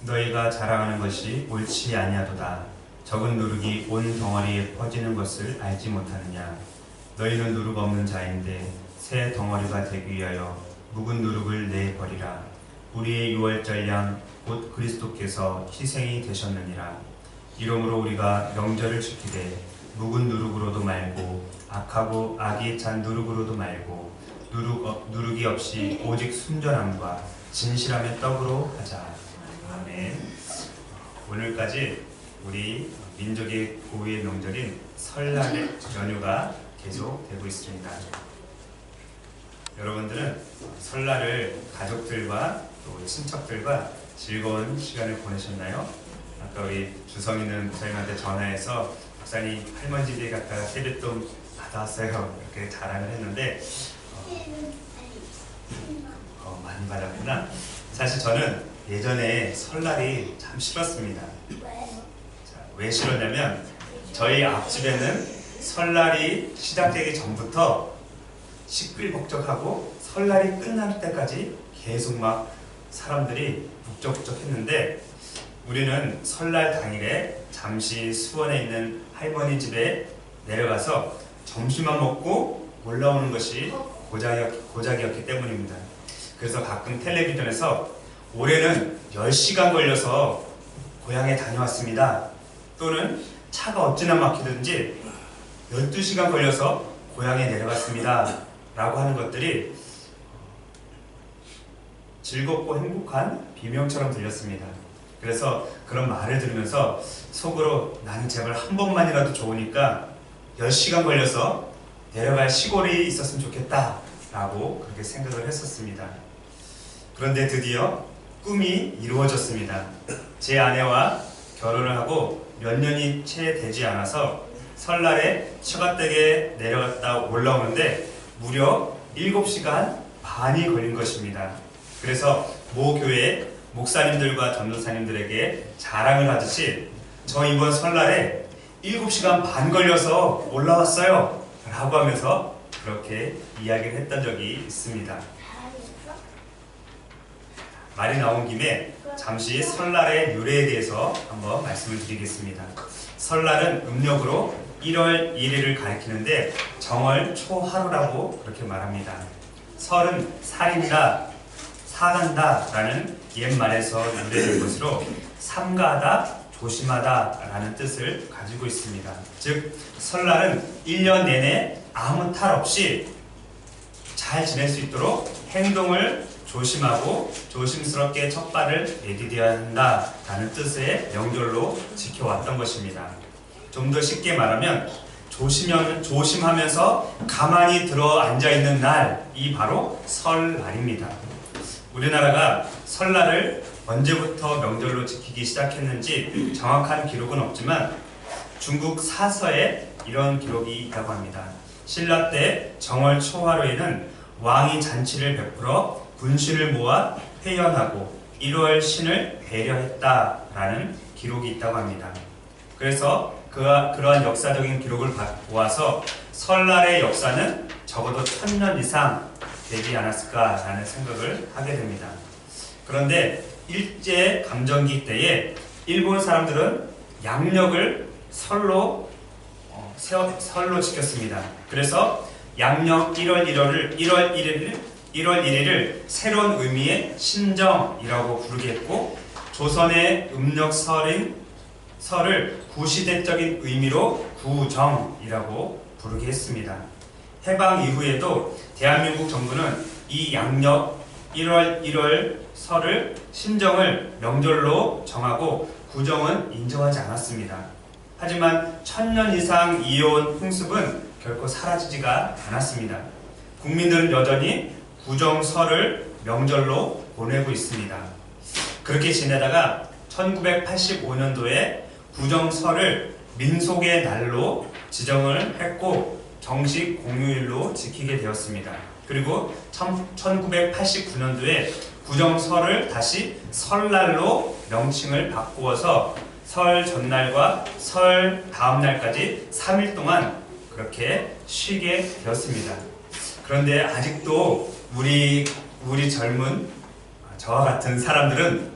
너희가 자랑하는 것이 옳지 아니하도다. 적은 누룩이 온 덩어리에 퍼지는 것을 알지 못하느냐. 너희는 누룩 없는 자인데 새 덩어리가 되기 위하여 묵은 누룩을 내버리라. 우리의 유월절 양 곧 그리스도께서 희생이 되셨느니라. 이러므로 우리가 명절을 지키되 묵은 누룩으로도 말고 악하고 악이 찬 누룩으로도 말고 누룩이 없이 오직 순전함과 진실함의 떡으로 하자. 아멘. 오늘까지 우리 민족의 고유의 명절인 설날의 연휴가 계속되고 있습니다. 여러분들은 설날을 가족들과 또 친척들과 즐거운 시간을 보내셨나요? 아까 우리 주성이는 목사님한테 전화해서 목사님 할머니 집에 갔다가 세뱃돈 받아왔어요 이렇게 자랑을 했는데 많이 받았구나. 사실 저는 예전에 설날이 참 싫었습니다. 자, 왜 싫었냐면 저희 앞집에는 설날이 시작되기 전부터 시끌벅적하고 설날이 끝날 때까지 계속 막 사람들이 북적북적 했는데 우리는 설날 당일에 잠시 수원에 있는 할머니 집에 내려가서 점심만 먹고 올라오는 것이 고작이었기 때문입니다. 그래서 가끔 텔레비전에서 올해는 10시간 걸려서 고향에 다녀왔습니다. 또는 차가 어찌나 막히든지 12시간 걸려서 고향에 내려갔습니다. 라고 하는 것들이 즐겁고 행복한 비명처럼 들렸습니다. 그래서 그런 말을 들으면서 속으로 나는 제발 한 번만이라도 좋으니까 10시간 걸려서 내려갈 시골이 있었으면 좋겠다 라고 그렇게 생각을 했었습니다. 그런데 드디어 꿈이 이루어졌습니다. 제 아내와 결혼을 하고 몇 년이 채 되지 않아서 설날에 처갓댁에 내려갔다 올라오는데 무려 7시간 반이 걸린 것입니다. 그래서 모 교회 목사님들과 전도사님들에게 자랑을 하듯이 저 이번 설날에 7시간 반 걸려서 올라왔어요 라고 하면서 그렇게 이야기를 했던 적이 있습니다. 말이 나온 김에 잠시 설날의 유래에 대해서 한번 말씀을 드리겠습니다. 설날은 음력으로 1월 1일을 가리키는데 정월 초하루라고 그렇게 말합니다. 설은 살인다, 사간다 라는 옛말에서 유래된 것으로 삼가하다, 조심하다 라는 뜻을 가지고 있습니다. 즉 설날은 1년 내내 아무 탈 없이 잘 지낼 수 있도록 행동을 조심하고 조심스럽게 첫 발을 내디뎌야 한다 라는 뜻의 명절로 지켜왔던 것입니다. 좀 더 쉽게 말하면 조심하면서 가만히 들어 앉아있는 날이 바로 설날입니다. 우리나라가 설날을 언제부터 명절로 지키기 시작했는지 정확한 기록은 없지만 중국 사서에 이런 기록이 있다고 합니다. 신라 때 정월 초하루에는 왕이 잔치를 베풀어 군신을 모아 회연하고 1월 신을 배려했다라는 기록이 있다고 합니다. 그래서 그러한 역사적인 기록을 보아서 설날의 역사는 적어도 1000년 이상 되지 않았을까라는 생각을 하게 됩니다. 그런데 일제 감정기 때에 일본 사람들은 양력을 설로 지켰습니다. 그래서 양력 1월 1일을 새로운 의미의 신정이라고 부르게 했고 조선의 음력 설을 구시대적인 의미로 구정이라고 부르게 했습니다. 해방 이후에도 대한민국 정부는 이 양력 1월 설을 신정을 명절로 정하고 구정은 인정하지 않았습니다. 하지만 1000년 이상 이어온 풍습은 결코 사라지지가 않았습니다. 국민들은 여전히 구정설을 명절로 보내고 있습니다. 그렇게 지내다가 1985년도에 구정설을 민속의 날로 지정을 했고 정식 공휴일로 지키게 되었습니다. 그리고 1989년도에 구정설을 다시 설날로 명칭을 바꾸어서 설 전날과 설 다음날까지 3일 동안 그렇게 쉬게 되었습니다. 그런데 아직도 우리 젊은 저와 같은 사람들은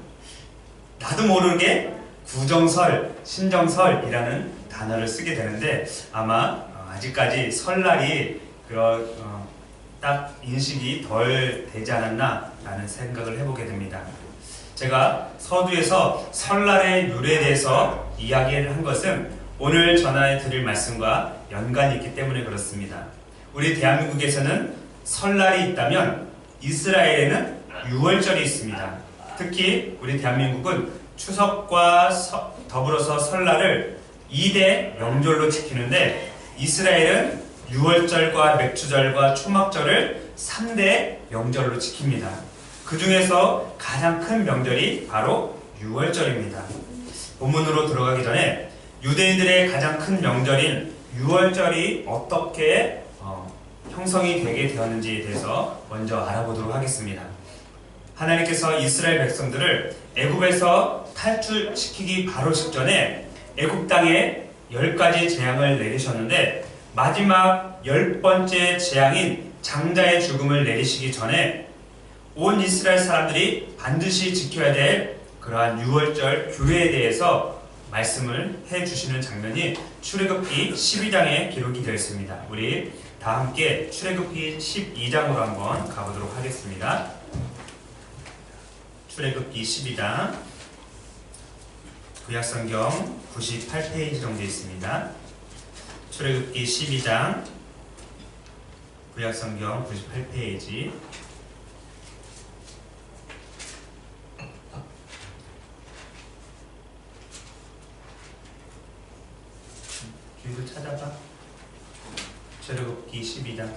나도 모르게 구정설, 신정설이라는 단어를 쓰게 되는데 아마 아직까지 설날이 딱 인식이 덜 되지 않았나 라는 생각을 해보게 됩니다. 제가 서두에서 설날의 유래에 대해서 이야기를 한 것은 오늘 전해 드릴 말씀과 연관이 있기 때문에 그렇습니다. 우리 대한민국에서는 설날이 있다면 이스라엘에는 유월절이 있습니다. 특히 우리 대한민국은 추석과 더불어서 설날을 2대 명절로 지키는데 이스라엘은 유월절과 맥주절과 초막절을 3대 명절로 지킵니다. 그 중에서 가장 큰 명절이 바로 유월절입니다. 본문으로 들어가기 전에 유대인들의 가장 큰 명절인 유월절이 어떻게 형성이 되게 되었는지에 대해서 먼저 알아보도록 하겠습니다. 하나님께서 이스라엘 백성들을 애굽에서 탈출시키기 바로 직전에 애굽 땅에 10가지 재앙을 내리셨는데 마지막 10번째 재앙인 장자의 죽음을 내리시기 전에 온 이스라엘 사람들이 반드시 지켜야 될 그러한 유월절 규례에 대해서 말씀을 해주시는 장면이 출애굽기 12장에 기록이 되어 있습니다. 우리 다 함께 출애굽기 12장으로 한번 가보도록 하겠습니다. 출애굽기 12장 구약성경 98페이지 정도 있습니다. 출애굽기 12장 구약성경 98페이지 뒤로 찾아봐. 출애굽기 12장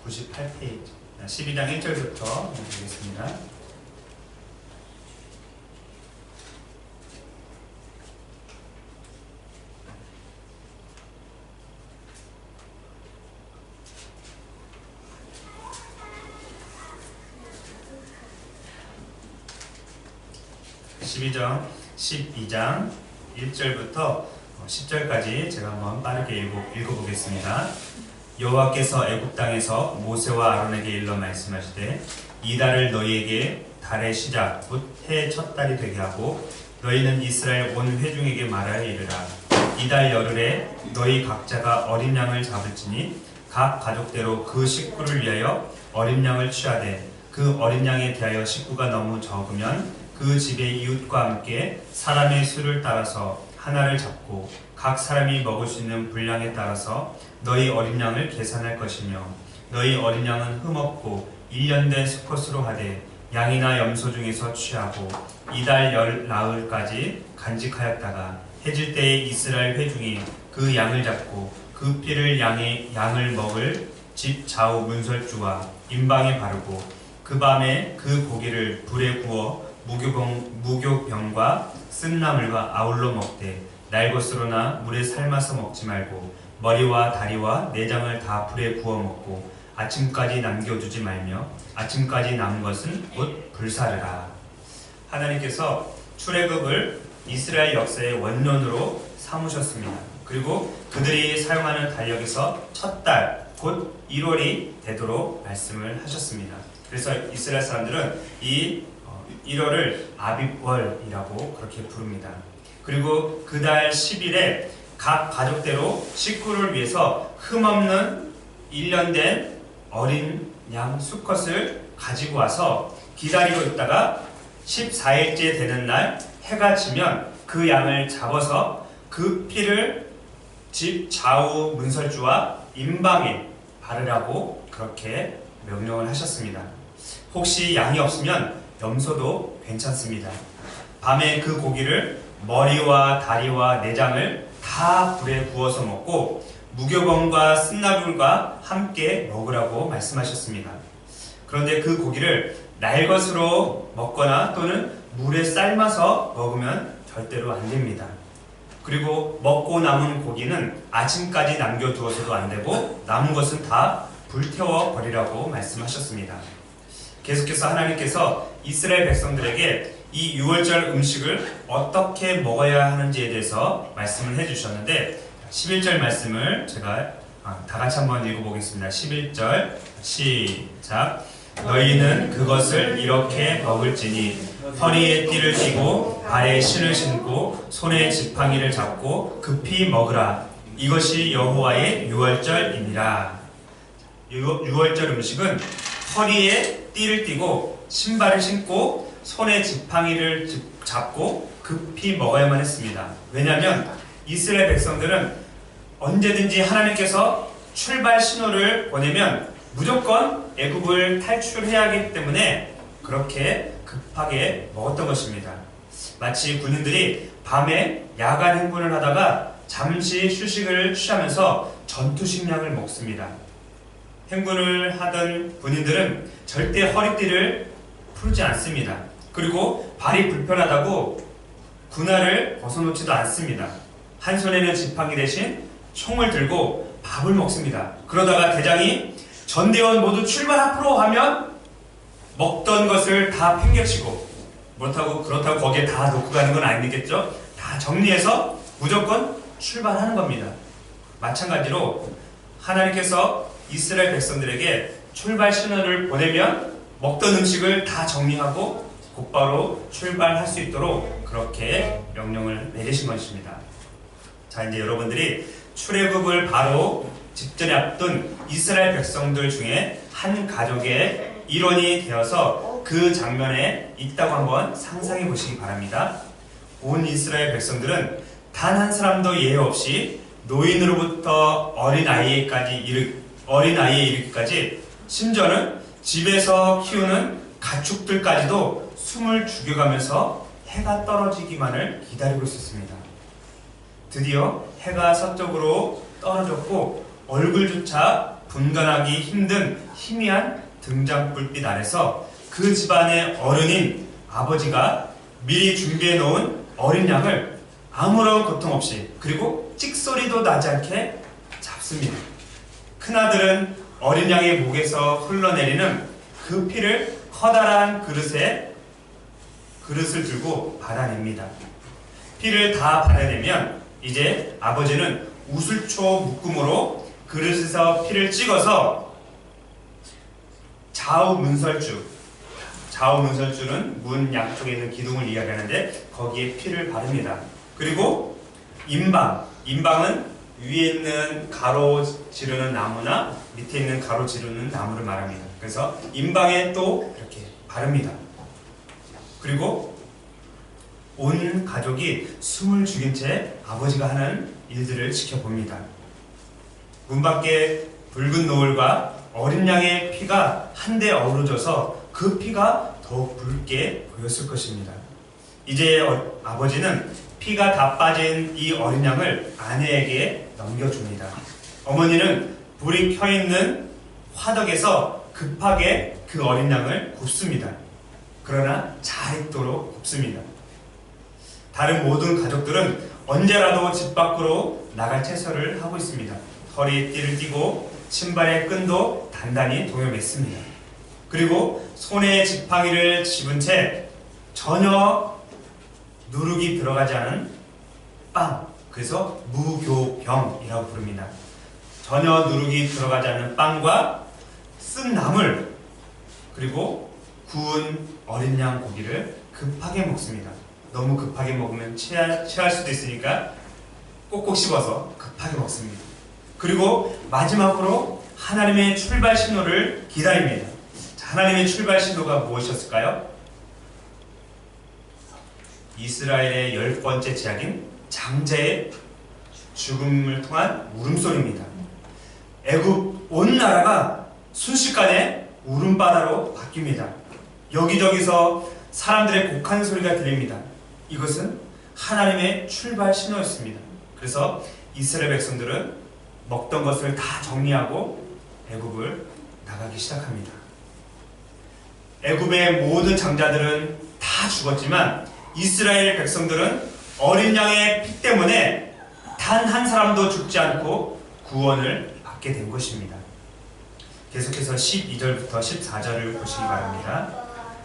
98페이지 12장 1절부터 보겠습니다. (12장) 12장 1절부터 10절까지 제가 한번 빠르게 읽어보겠습니다. 여호와께서 애굽 땅에서 모세와 아론에게 일러 말씀하시되 이 달을 너희에게 달의 시작 곧 해의 첫 달이 되게 하고 너희는 이스라엘 온 회중에게 말하여 이르라. 이 달 열흘에 너희 각자가 어린 양을 잡을지니 각 가족대로 그 식구를 위하여 어린 양을 취하되 그 어린 양에 대하여 식구가 너무 적으면 그 집의 이웃과 함께 사람의 수를 따라서 하나를 잡고 각 사람이 먹을 수 있는 분량에 따라서 너희 어린 양을 계산할 것이며 너희 어린 양은 흠없고 1년 된 수컷으로 하되 양이나 염소 중에서 취하고 이달 열 나흘까지 간직하였다가 해질 때에 이스라엘 회중이 그 양을 잡고 그 피를 양을 먹을 집 좌우 문설주와 임방에 바르고 그 밤에 그 고기를 불에 구워 무교병과 쓴나물과 아울러 먹되 날 것으로나 물에 삶아서 먹지 말고 머리와 다리와 내장을 다 불에 구워 먹고 아침까지 남겨두지 말며 아침까지 남은 것은 곧 불사르라. 하나님께서 출애굽을 이스라엘 역사의 원론으로 삼으셨습니다. 그리고 그들이 사용하는 달력에서 첫 달, 곧 1월이 되도록 말씀을 하셨습니다. 그래서 이스라엘 사람들은 이 1월을 아빕월이라고 그렇게 부릅니다. 그리고 그 달 10일에 각 가족대로 식구를 위해서 흠없는 1년 된 어린 양 수컷을 가지고 와서 기다리고 있다가 14일째 되는 날 해가 지면 그 양을 잡아서 그 피를 집 좌우 문설주와 임방에 바르라고 그렇게 명령을 하셨습니다. 혹시 양이 없으면 염소도 괜찮습니다. 밤에 그 고기를 머리와 다리와 내장을 다 불에 구워서 먹고 무교병과 쓴나물과 함께 먹으라고 말씀하셨습니다. 그런데 그 고기를 날 것으로 먹거나 또는 물에 삶아서 먹으면 절대로 안 됩니다. 그리고 먹고 남은 고기는 아침까지 남겨두어서도 안 되고 남은 것은 다 불태워 버리라고 말씀하셨습니다. 계속해서 하나님께서 이스라엘 백성들에게 이 유월절 음식을 어떻게 먹어야 하는지에 대해서 말씀을 해주셨는데 11절 말씀을 제가 다 같이 한번 읽어보겠습니다. 11절 시작. 너희는 그것을 이렇게 먹을지니 허리에 띠를 띠고 발에 신을 신고 손에 지팡이를 잡고 급히 먹으라. 이것이 여호와의 유월절이니라. 유월절 음식은 허리에 띠를 띠고 신발을 신고 손에 지팡이를 잡고 급히 먹어야만 했습니다. 왜냐하면 이스라엘 백성들은 언제든지 하나님께서 출발 신호를 보내면 무조건 애굽을 탈출해야 하기 때문에 그렇게 급하게 먹었던 것입니다. 마치 군인들이 밤에 야간 행군을 하다가 잠시 휴식을 취하면서 전투 식량을 먹습니다. 행군을 하던 군인들은 절대 허리띠를 풀지 않습니다. 그리고 발이 불편하다고 군화를 벗어놓지도 않습니다. 한 손에는 지팡이 대신 총을 들고 밥을 먹습니다. 그러다가 대장이 전대원 모두 출발 앞으로 하면 먹던 것을 다 팽개치고 그렇다고 거기에 다 놓고 가는 건 아니겠죠? 다 정리해서 무조건 출발하는 겁니다. 마찬가지로 하나님께서 이스라엘 백성들에게 출발 신호를 보내면 먹던 음식을 다 정리하고 곧바로 출발할 수 있도록 그렇게 명령을 내리신 것입니다. 자, 이제 여러분들이 출애굽을 바로 직전에 앞둔 이스라엘 백성들 중에 한 가족의 일원이 되어서 그 장면에 있다고 한번 상상해 보시기 바랍니다. 온 이스라엘 백성들은 단 한 사람도 예외 없이 노인으로부터 어린아이에 이르기까지 심지어는 집에서 키우는 가축들까지도 숨을 죽여가면서 해가 떨어지기만을 기다리고 있었습니다. 드디어 해가 서쪽으로 떨어졌고 얼굴조차 분간하기 힘든 희미한 등잔불빛 아래서 그 집안의 어른인 아버지가 미리 준비해 놓은 어린 양을 아무런 고통 없이 그리고 찍소리도 나지 않게 잡습니다. 큰아들은 어린 양의 목에서 흘러내리는 그 피를 커다란 그릇을 들고 받아냅니다. 피를 다 받아내면 이제 아버지는 우슬초 묶음으로 그릇에서 피를 찍어서 좌우 문설주는 문 양쪽에 있는 기둥을 이야기하는데 거기에 피를 바릅니다. 그리고 임방은 위에 있는 가로지르는 나무나 밑에 있는 가로지르는 나무를 말합니다. 그래서 임방에 또 이렇게 바릅니다. 그리고 온 가족이 숨을 죽인 채 아버지가 하는 일들을 지켜봅니다. 문 밖에 붉은 노을과 어린 양의 피가 한데 어우러져서 그 피가 더욱 붉게 보였을 것입니다. 이제 아버지는 피가 다 빠진 이 어린 양을 아내에게 넘겨줍니다. 어머니는 불이 켜있는 화덕에서 급하게 그 어린 양을 굽습니다. 그러나 잘 익도록 굽습니다. 다른 모든 가족들은 언제라도 집 밖으로 나갈 체설을 하고 있습니다. 허리에 띠를 띠고 신발의 끈도 단단히 동여맸습니다. 그리고 손에 지팡이를 집은 채 전혀 누룩이 들어가지 않은 빵, 그래서 무교병이라고 부릅니다. 전혀 누룩이 들어가지 않은 빵과 쓴 나물, 그리고 구운 어린 양 고기를 급하게 먹습니다. 너무 급하게 먹으면 체할 수도 있으니까 꼭꼭 씹어서 급하게 먹습니다. 그리고 마지막으로 하나님의 출발 신호를 기다립니다. 자, 하나님의 출발 신호가 무엇이었을까요? 이스라엘의 10번째 제약인 장자의 죽음을 통한 울음소리입니다. 애굽 온 나라가 순식간에 울음바다로 바뀝니다. 여기저기서 사람들의 곡한 소리가 들립니다. 이것은 하나님의 출발 신호였습니다. 그래서 이스라엘 백성들은 먹던 것을 다 정리하고 애굽을 나가기 시작합니다. 애굽의 모든 장자들은 다 죽었지만 이스라엘 백성들은 어린 양의 피 때문에 단 한 사람도 죽지 않고 구원을 받게 된 것입니다. 계속해서 12절부터 14절을 보시기 바랍니다.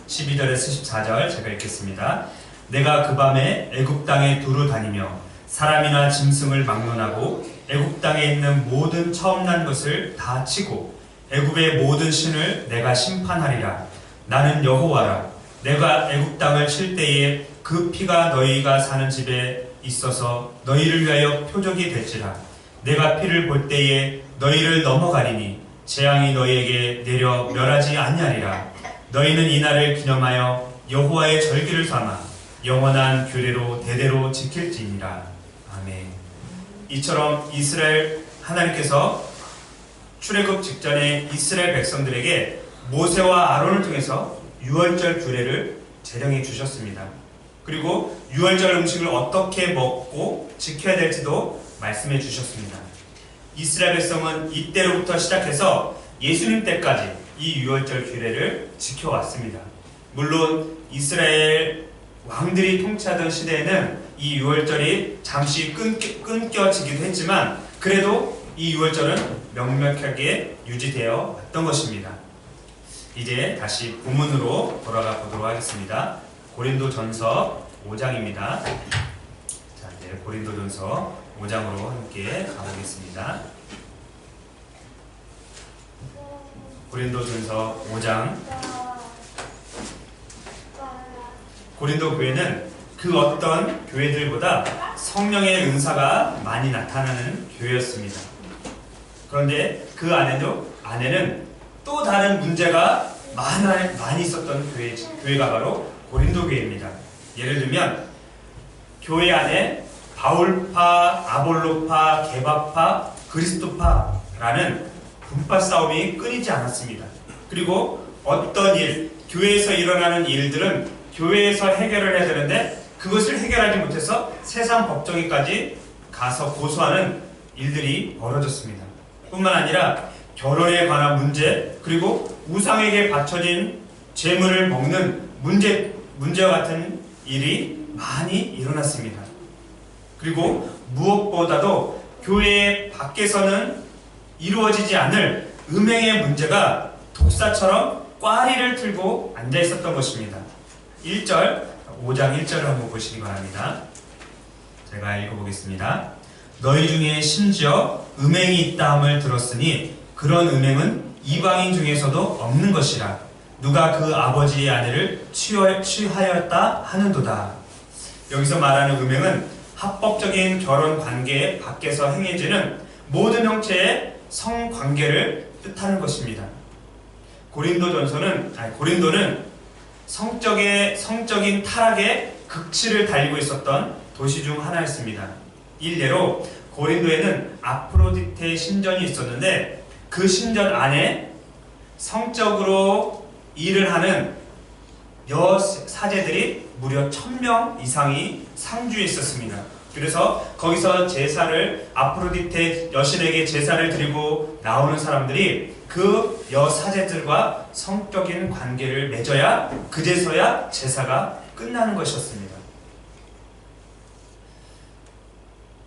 12절에서 14절 제가 읽겠습니다. 내가 그 밤에 애굽 땅에 두루 다니며 사람이나 짐승을 막론하고 애굽 땅에 있는 모든 처음 난 것을 다 치고 애굽의 모든 신을 내가 심판하리라. 나는 여호와라. 내가 애굽 땅을 칠 때에 그 피가 너희가 사는 집에 있어서 너희를 위하여 표적이 될지라. 내가 피를 볼 때에 너희를 넘어가리니 재앙이 너희에게 내려 멸하지 아니하리라. 너희는 이날을 기념하여 여호와의 절기를 삼아 영원한 규례로 대대로 지킬지니라. 아멘. 이처럼 이스라엘 하나님께서 출애굽 직전에 이스라엘 백성들에게 모세와 아론을 통해서 유월절 규례를 제정해 주셨습니다. 그리고 유월절 음식을 어떻게 먹고 지켜야 될지도 말씀해 주셨습니다. 이스라엘 백성은 이때로부터 시작해서 예수님 때까지 이 유월절 규례를 지켜왔습니다. 물론 이스라엘 왕들이 통치하던 시대에는 이 유월절이 잠시 끊겨지기도 했지만 그래도 이 유월절은 명백하게 유지되어 왔던 것입니다. 이제 다시 본문으로 돌아가 보도록 하겠습니다. 고린도전서 5장입니다. 자, 이제 고린도전서 5장으로 함께 가보겠습니다. 고린도전서 5장. 고린도 교회는 그 어떤 교회들보다 성령의 은사가 많이 나타나는 교회였습니다. 그런데 그 안에는 또 다른 문제가 많이 있었던 교회가 바로 고린도 교회입니다. 예를 들면 교회 안에 바울파, 아볼로파, 게바파, 그리스도파라는 분파 싸움이 끊이지 않았습니다. 그리고 어떤 교회에서 일어나는 일들은 교회에서 해결을 해야 되는데 그것을 해결하지 못해서 세상 법정에까지 가서 고소하는 일들이 벌어졌습니다. 뿐만 아니라 결혼에 관한 문제, 그리고 우상에게 바쳐진 재물을 먹는 문제와 같은 일이 많이 일어났습니다. 그리고 무엇보다도 교회 밖에서는 이루어지지 않을 음행의 문제가 독사처럼 꽈리를 틀고 앉아 있었던 것입니다. 5장 1절을 한번 보시기 바랍니다. 제가 읽어보겠습니다. 너희 중에 심지어 음행이 있다함을 들었으니 그런 음행은 이방인 중에서도 없는 것이라. 누가 그 아버지의 아내를 취하였다 하는도다. 여기서 말하는 음행은 합법적인 결혼 관계 밖에서 행해지는 모든 형태의 성관계를 뜻하는 것입니다. 고린도는 성적인 타락의 극치를 달리고 있었던 도시 중 하나였습니다. 일례로 고린도에는 아프로디테 신전이 있었는데 그 신전 안에 성적으로 일을 하는 여사제들이 무려 1000명 이상이 상주해 있었습니다. 그래서 거기서 아프로디테 여신에게 제사를 드리고 나오는 사람들이 그 여사제들과 성적인 관계를 맺어야 그제서야 제사가 끝나는 것이었습니다.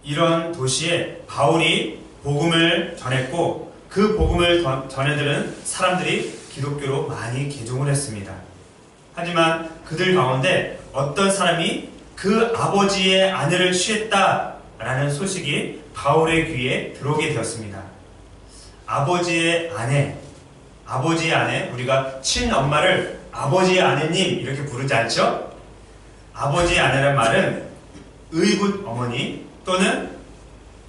이런 도시에 바울이 복음을 전했고 그 복음을 전해들은 사람들이 기독교로 많이 개종을 했습니다. 하지만 그들 가운데 어떤 사람이 그 아버지의 아내를 취했다라는 소식이 바울의 귀에 들어오게 되었습니다. 아버지의 아내, 우리가 친엄마를 아버지의 아내님 이렇게 부르지 않죠? 아버지의 아내란 말은 의붓 어머니 또는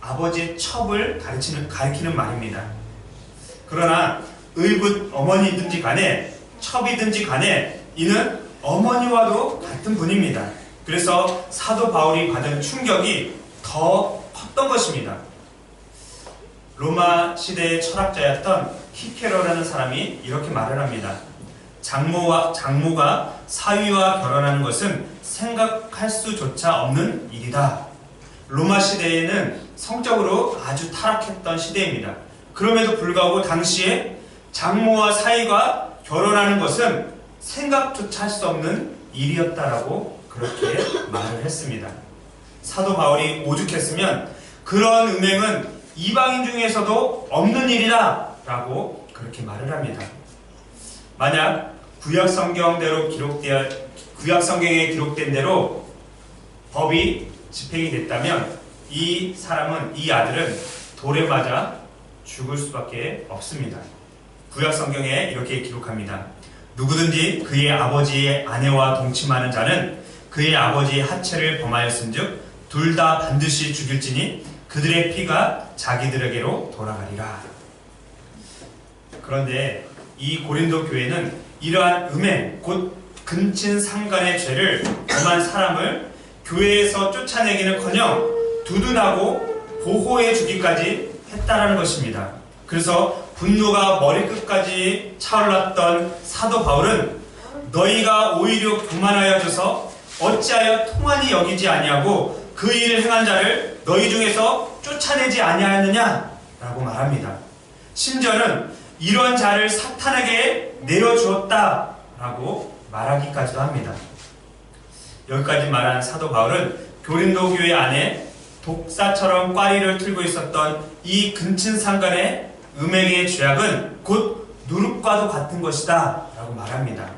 아버지의 첩을 가리키는 말입니다. 그러나 의붓 어머니든지 간에 첩이든지 간에 이는 어머니와도 같은 분입니다. 그래서 사도 바울이 받은 충격이 더 컸던 것입니다. 로마 시대의 철학자였던 히케로라는 사람이 이렇게 말을 합니다. 장모가 사위와 결혼하는 것은 생각할 수조차 없는 일이다. 로마 시대에는 성적으로 아주 타락했던 시대입니다. 그럼에도 불구하고 당시에 장모와 사위가 결혼하는 것은 생각조차 할 수 없는 일이었다라고 그렇게 말을 했습니다. 사도 바울이 오죽했으면 그런 음행은 이방인 중에서도 없는 일이다 라고 그렇게 말을 합니다. 만약 구약 성경에 기록된 대로 법이 집행이 됐다면 이 아들은 돌에 맞아 죽을 수밖에 없습니다. 구약 성경에 이렇게 기록합니다. 누구든지 그의 아버지의 아내와 동침하는 자는 그의 아버지의 하체를 범하였은즉 둘 다 반드시 죽일지니 그들의 피가 자기들에게로 돌아가리라. 그런데 이 고린도 교회는 이러한 음행, 곧 근친상간의 죄를 범한 사람을 교회에서 쫓아내기는커녕 두둔하고 보호해 주기까지 했다라는 것입니다. 그래서 분노가 머리끝까지 차올랐던 사도 바울은 너희가 오히려 교만하여져서 어찌하여 통한이 여기지 아니하고 그 일을 행한 자를 너희 중에서 쫓아내지 아니하였느냐 라고 말합니다. 심지어는 이런 자를 사탄에게 내어주었다 라고 말하기까지도 합니다. 여기까지 말한 사도 바울은 고린도 교회 안에 독사처럼 꽈리를 틀고 있었던 이 근친상간의 음행의 죄악은 곧 누룩과도 같은 것이다 라고 말합니다.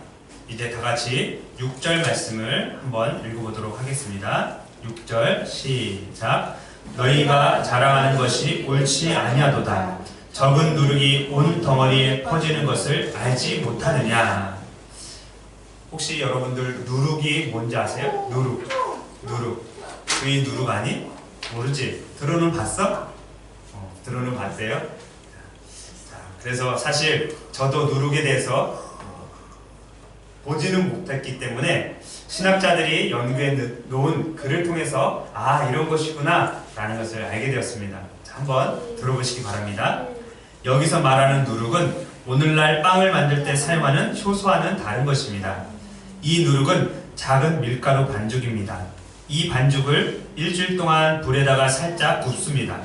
이제 다같이 6절 말씀을 한번 읽어보도록 하겠습니다. 6절 시작. 너희가 자랑하는 것이 옳지 아니하도다. 적은 누룩이 온 덩어리에 퍼지는 것을 알지 못하느냐. 혹시 여러분들 누룩이 뭔지 아세요? 누룩. 그이 누룩 아니? 모르지? 들어는 봤어? 들어는 봤대요? 자, 그래서 사실 저도 누룩에 대해서 보지는 못했기 때문에 신학자들이 연구해 놓은 글을 통해서 이런 것이구나 라는 것을 알게 되었습니다. 자, 한번 들어보시기 바랍니다. 여기서 말하는 누룩은 오늘날 빵을 만들 때 사용하는 효소와는 다른 것입니다. 이 누룩은 작은 밀가루 반죽입니다. 이 반죽을 일주일 동안 불에다가 살짝 굽습니다.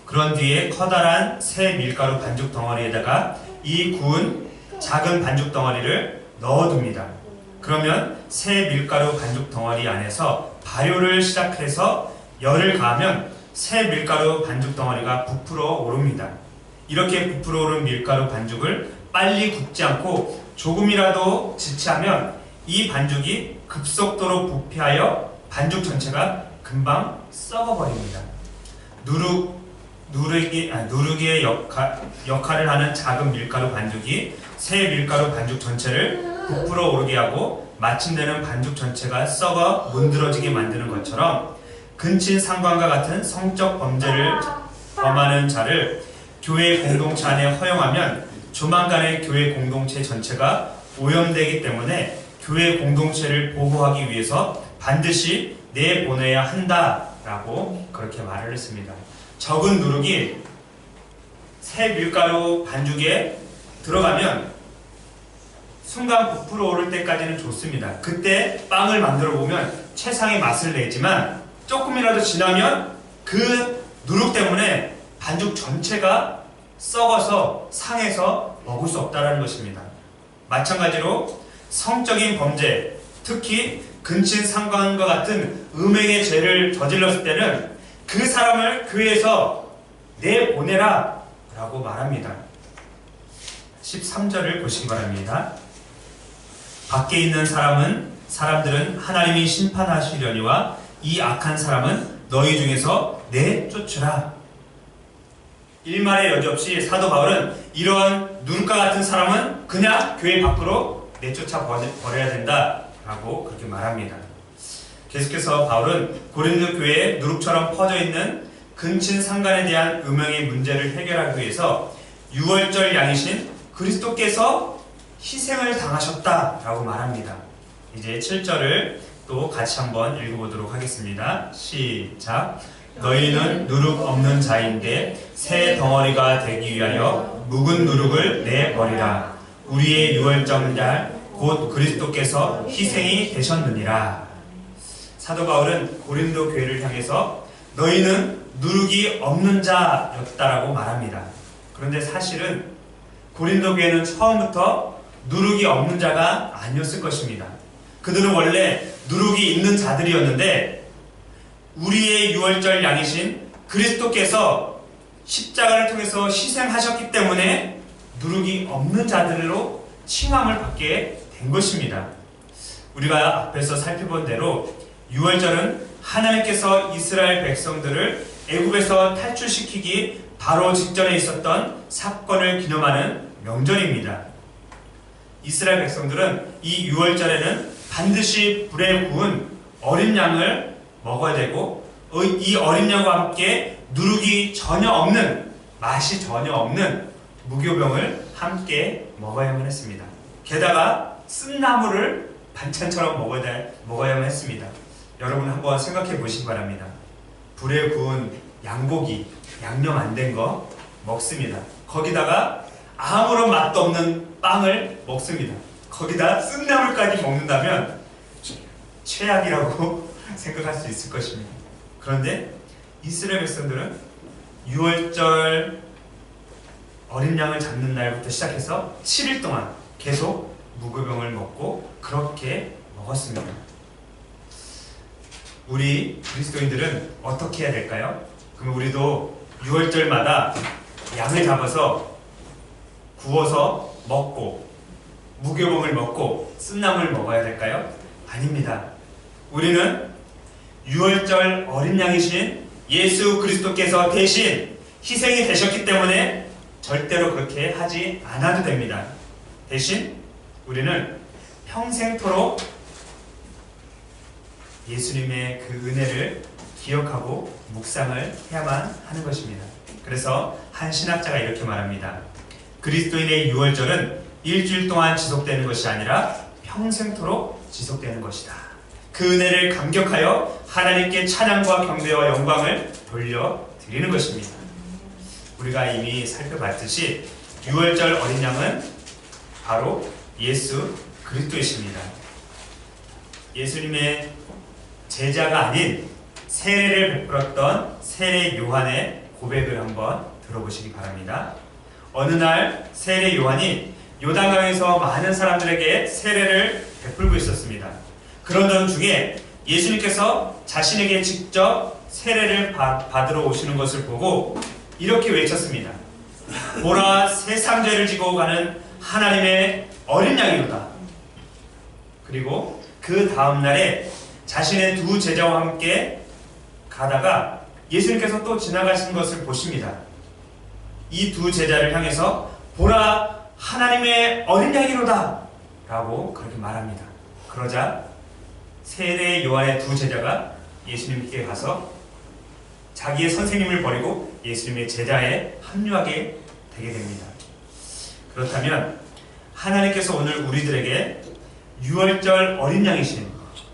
그런 뒤에 커다란 새 밀가루 반죽 덩어리에다가 이 구운 작은 반죽 덩어리를 넣어둡니다. 그러면 새 밀가루 반죽 덩어리 안에서 발효를 시작해서 열을 가하면 새 밀가루 반죽 덩어리가 부풀어 오릅니다. 이렇게 부풀어 오른 밀가루 반죽을 빨리 굽지 않고 조금이라도 지체하면 이 반죽이 급속도로 부패하여 반죽 전체가 금방 썩어버립니다. 누룩의 역할을 하는 작은 밀가루 반죽이 새 밀가루 반죽 전체를 부풀어 오르게 하고 마침내는 반죽 전체가 썩어 문드러지게 만드는 것처럼 근친상간과 같은 성적 범죄를 범하는 자를 교회 공동체 안에 허용하면 조만간에 교회 공동체 전체가 오염되기 때문에 교회 공동체를 보호하기 위해서 반드시 내보내야 한다라고 그렇게 말을 했습니다. 적은 누룩이 새 밀가루 반죽에 들어가면 순간 부풀어 오를 때까지는 좋습니다. 그때 빵을 만들어 보면 최상의 맛을 내지만 조금이라도 지나면 그 누룩 때문에 반죽 전체가 썩어서 상해서 먹을 수 없다는 것입니다. 마찬가지로 성적인 범죄, 특히 근친상간과 같은 음행의 죄를 저질렀을 때는 그 사람을 교회에서 내보내라 라고 말합니다. 13절을 보시기 바랍니다. 밖에 있는 사람들은 하나님이 심판하시려니와 이 악한 사람은 너희 중에서 내쫓으라. 일말의 여지 없이 사도 바울은 이러한 누룩과 같은 사람은 그냥 교회 밖으로 내쫓아 버려야 된다라고 그렇게 말합니다. 계속해서 바울은 고린도 교회에 누룩처럼 퍼져 있는 근친상간에 대한 음행의 문제를 해결하기 위해서 유월절 양이신 그리스도께서 희생을 당하셨다라고 말합니다. 이제 7절을 또 같이 한번 읽어보도록 하겠습니다. 시작. 너희는 누룩 없는 자인데 새 덩어리가 되기 위하여 묵은 누룩을 내버리라. 우리의 유월절 곧 그리스도께서 희생이 되셨느니라. 사도 바울은 고린도 교회를 향해서 너희는 누룩이 없는 자였다라고 말합니다. 그런데 사실은 고린도 교회는 처음부터 누룩이 없는 자가 아니었을 것입니다. 그들은 원래 누룩이 있는 자들이었는데 우리의 유월절 양이신 그리스도께서 십자가를 통해서 희생하셨기 때문에 누룩이 없는 자들로 칭함을 받게 된 것입니다. 우리가 앞에서 살펴본 대로 유월절은 하나님께서 이스라엘 백성들을 애굽에서 탈출시키기 바로 직전에 있었던 사건을 기념하는 명절입니다. 이스라엘 백성들은 이 유월절에는 반드시 불에 구운 어린 양을 먹어야 되고 이 어린 양과 함께 누룩이 전혀 없는, 맛이 전혀 없는 무교병을 함께 먹어야만 했습니다. 게다가 쓴나물을 반찬처럼 먹어야만 했습니다. 여러분 한번 생각해 보시기 바랍니다. 불에 구운 양고기, 양념 안 된 거 먹습니다. 거기다가 아무런 맛도 없는 빵을 먹습니다. 거기다 쓴나물까지 먹는다면 최악이라고 생각할 수 있을 것입니다. 그런데 이스라엘 백성들은 유월절 어린 양을 잡는 날부터 시작해서 7일 동안 계속 무교병을 먹고 그렇게 먹었습니다. 우리 그리스도인들은 어떻게 해야 될까요? 그럼 우리도 유월절마다 양을 잡아서 구워서 먹고 무교병을 먹고 쓴나물을 먹어야 될까요? 아닙니다. 우리는 유월절 어린 양이신 예수 그리스도께서 대신 희생이 되셨기 때문에 절대로 그렇게 하지 않아도 됩니다. 대신 우리는 평생토록 예수님의 그 은혜를 기억하고 묵상을 해야만 하는 것입니다. 그래서 한 신학자가 이렇게 말합니다. 그리스도인의 유월절은 일주일 동안 지속되는 것이 아니라 평생토록 지속되는 것이다. 그 은혜를 감격하여 하나님께 찬양과 경배와 영광을 돌려드리는 것입니다. 우리가 이미 살펴봤듯이 유월절 어린 양은 바로 예수 그리스도이십니다. 예수님의 제자가 아닌 세례를 베풀었던 세례 요한의 고백을 한번 들어보시기 바랍니다. 어느 날 세례 요한이 요단강에서 많은 사람들에게 세례를 베풀고 있었습니다. 그러던 중에 예수님께서 자신에게 직접 세례를 받으러 오시는 것을 보고 이렇게 외쳤습니다. 보라, 세상 죄를 지고 가는 하나님의 어린 양이로다. 그리고 그 다음날에 자신의 두 제자와 함께 가다가 예수님께서 또 지나가신 것을 보십니다. 이 두 제자를 향해서 보라, 하나님의 어린 양이로다 라고 그렇게 말합니다. 그러자 세례 요한의 두 제자가 예수님께 가서 자기의 선생님을 버리고 예수님의 제자에 합류하게 되게 됩니다. 그렇다면 하나님께서 오늘 우리들에게 유월절 어린 양이신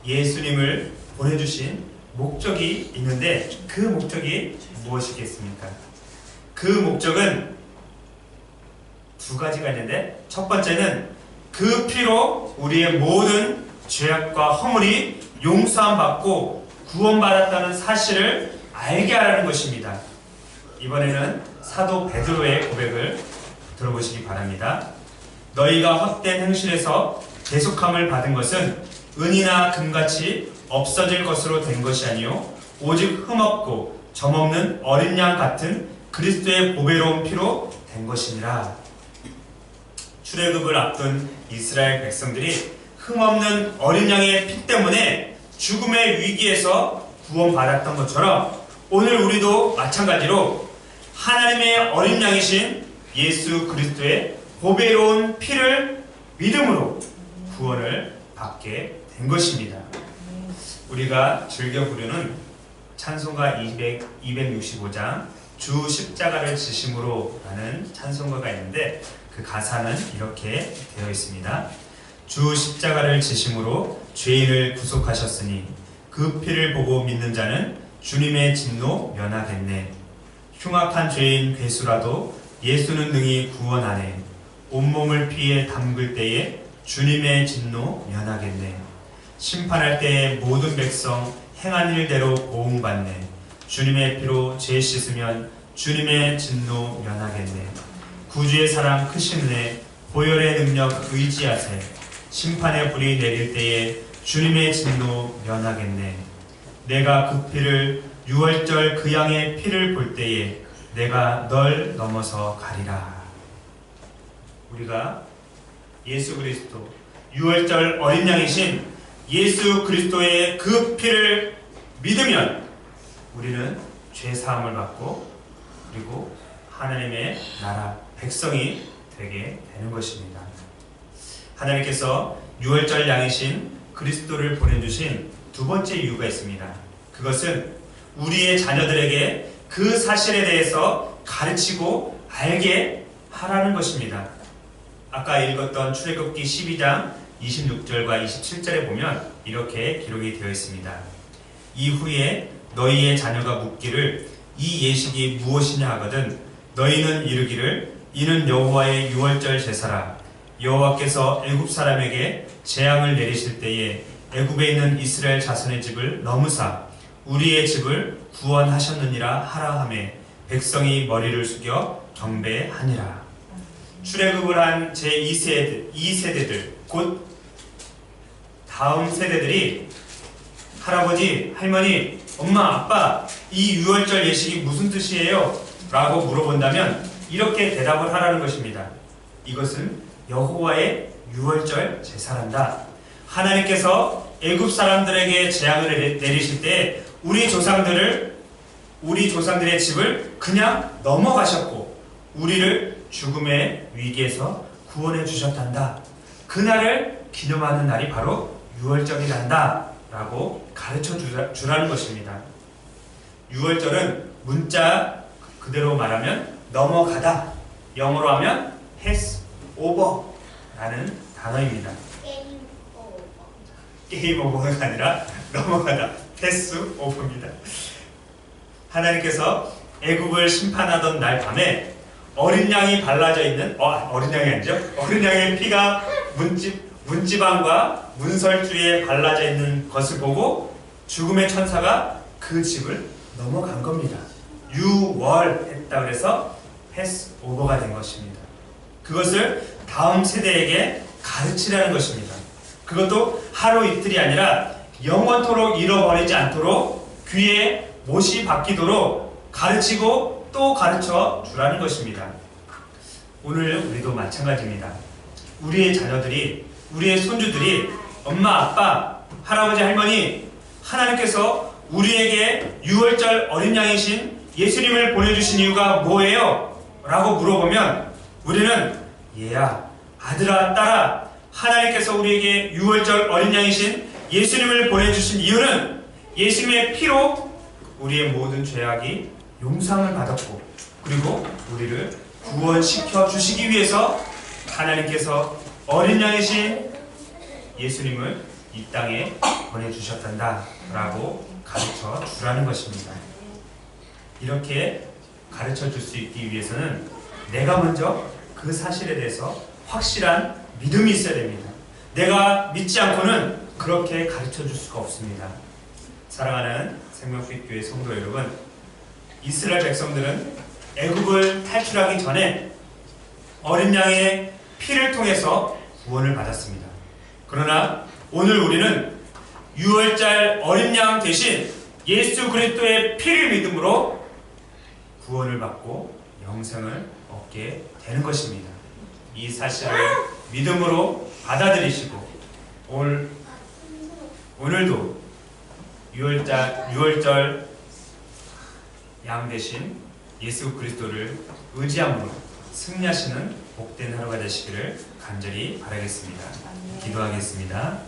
예수님을 보내주신 목적이 있는데 그 목적이 무엇이겠습니까? 그 목적은 두 가지가 있는데 첫 번째는 그 피로 우리의 모든 죄악과 허물이 용서함 받고 구원받았다는 사실을 알게 하라는 것입니다. 이번에는 사도 베드로의 고백을 들어보시기 바랍니다. 너희가 헛된 행실에서 대속함을 받은 것은 은이나 금같이 없어질 것으로 된 것이 아니요 오직 흠없고 점없는 어린 양 같은 그리스도의 보배로운 피로 된 것이니라. 출애굽을 앞둔 이스라엘 백성들이 흠없는 어린 양의 피 때문에 죽음의 위기에서 구원받았던 것처럼 오늘 우리도 마찬가지로 하나님의 어린 양이신 예수 그리스도의 보배로운 피를 믿음으로 구원을 받게 된 것입니다. 우리가 즐겨 부르는 찬송가 265장 주 십자가를 지심으로 라는 찬송가가 있는데 그 가사는 이렇게 되어 있습니다. 주 십자가를 지심으로 죄인을 구속하셨으니 그 피를 보고 믿는 자는 주님의 진노 면하겠네. 흉악한 죄인 괴수라도 예수는 능히 구원하네. 온몸을 피에 담글 때에 주님의 진노 면하겠네. 심판할 때에 모든 백성 행한 일대로 보응받네. 주님의 피로 죄 씻으면 주님의 진노 면하겠네. 구주의 사랑 크신 은혜 보혈의 능력 의지하세. 심판의 불이 내릴 때에 주님의 진노 면하겠네. 내가 그 피를 유월절 그 양의 피를 볼 때에 내가 널 넘어서 가리라. 우리가 예수 그리스도 유월절 어린 양이신 예수 그리스도의 그 피를 믿으면 우리는 죄 사함을 받고 그리고 하나님의 나라 백성이 되게 되는 것입니다. 하나님께서 유월절 양이신 그리스도를 보내주신 두 번째 이유가 있습니다. 그것은 우리의 자녀들에게 그 사실에 대해서 가르치고 알게 하라는 것입니다. 아까 읽었던 출애굽기 12장 26절과 27절에 보면 이렇게 기록이 되어 있습니다. 이후에 너희의 자녀가 묻기를 이 예식이 무엇이냐 하거든 너희는 이르기를 이는 여호와의 유월절 제사라. 여호와께서 애굽 사람에게 재앙을 내리실 때에 애굽에 있는 이스라엘 자손의 집을 넘으사 우리의 집을 구원하셨느니라 하라 하매 백성이 머리를 숙여 경배하니라. 출애굽을 한 제2세대들 곧 다음 세대들이 할아버지, 할머니, 엄마, 아빠 이 유월절 예식이 무슨 뜻이에요? 라고 물어본다면 이렇게 대답을 하라는 것입니다. 이것은 여호와의 유월절 제사란다. 하나님께서 애굽 사람들에게 재앙을 내리실 때 우리 조상들의 집을 그냥 넘어가셨고 우리를 죽음의 위기에서 구원해 주셨단다. 그날을 기념하는 날이 바로 유월절이란다 라고 가르쳐 주라는 것입니다. 유월절은 문자 그대로 말하면 넘어가다, 영어로 하면 pass over 라는 단어입니다. 게임 오버가 아니라 넘어가다, 패스 오버입니다. 하나님께서 애굽을 심판하던 날 밤에 어린 양이 발라져 있는 어린 양이 아니죠? 어린 양의 피가 문지방과 문설주에 발라져 있는 것을 보고 죽음의 천사가 그 집을 넘어간 겁니다. 유월했다 그래서 패스 오버가 된 것입니다. 그것을 다음 세대에게 가르치라는 것입니다. 그것도 하루 이틀이 아니라 영원토록 잃어버리지 않도록 귀에 못이 박히도록 가르치고 또 가르쳐 주라는 것입니다. 오늘 우리도 마찬가지입니다. 우리의 자녀들이, 우리의 손주들이 엄마, 아빠, 할아버지, 할머니 하나님께서 우리에게 유월절 어린 양이신 예수님을 보내주신 이유가 뭐예요? 라고 물어보면 우리는 얘야, 아들아, 딸아 하나님께서 우리에게 유월절 어린 양이신 예수님을 보내주신 이유는 예수님의 피로 우리의 모든 죄악이 용서를 받았고 그리고 우리를 구원시켜 주시기 위해서 하나님께서 어린 양이신 예수님을 이 땅에 보내주셨단다 라고 가르쳐 주라는 것입니다. 이렇게 가르쳐 줄 수 있기 위해서는 내가 먼저 그 사실에 대해서 확실한 믿음이 있어야 됩니다. 내가 믿지 않고는 그렇게 가르쳐 줄 수가 없습니다. 사랑하는 생명빛교회 성도 여러분, 이스라엘 백성들은 애굽을 탈출하기 전에 어린 양의 피를 통해서 구원을 받았습니다. 그러나 오늘 우리는 유월절 어린 양 대신 예수 그리스도의 피를 믿음으로 구원을 받고 영생을 얻게 되는 것입니다. 이 사실을 믿음으로 받아들이시고 오늘도 유월절 양 대신 예수 그리스도를 의지함으로 승리하시는 복된 하루가 되시기를 간절히 바라겠습니다. 기도하겠습니다.